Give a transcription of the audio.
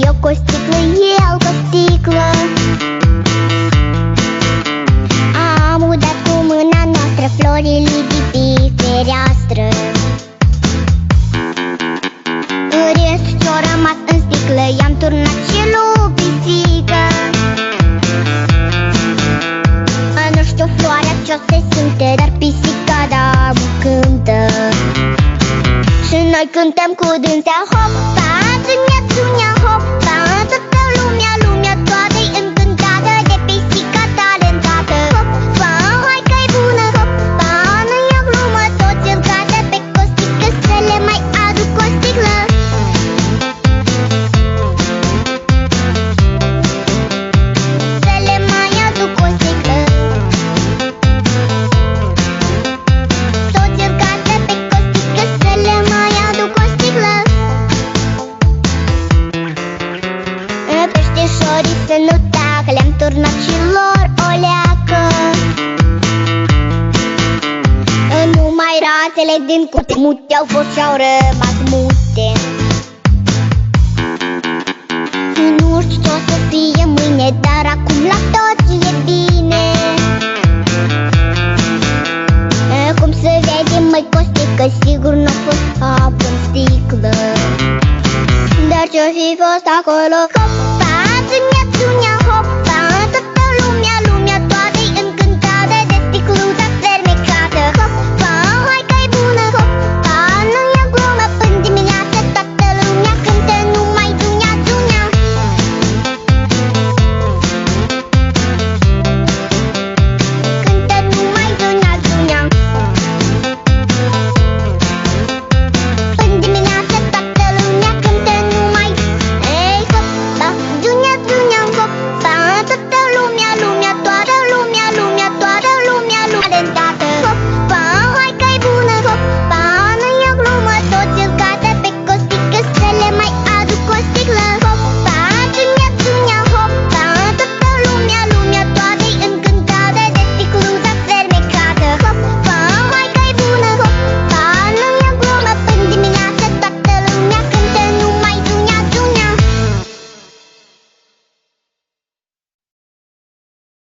Eu cu o sticlă, el cu o sticlă. Am udat cu mâna noastră florile de pe fereastră. Restul ce-o rămas în sticlă i-am turnat și lui pisică. Nu știu floarea ce-o se simte, dar pisica da mă cântă. Și noi cântăm cu dânsea, hopa, țânia, țânia, hopa. Toată lumea toată-i încântată de pisica talentată. Hopa, hai că-i bună, hopa, nu e o glumă, toți în casă pe costică să le mai aduc o sticlă. Să le mai aduc o sticlă. Toți în casă pe costică să le mai aduc o sticlă. Peștișorii să nu tacă, le-am turnat și lor o leacă. Numai rațele din curte mute au fost și-au rămas mute. Nu știu ce o să fie mâine, dar acum la toți e bine. Cum se vede, măi costică, sigur n-a fost apă în sticlă. Dar ce-o fi fost acolo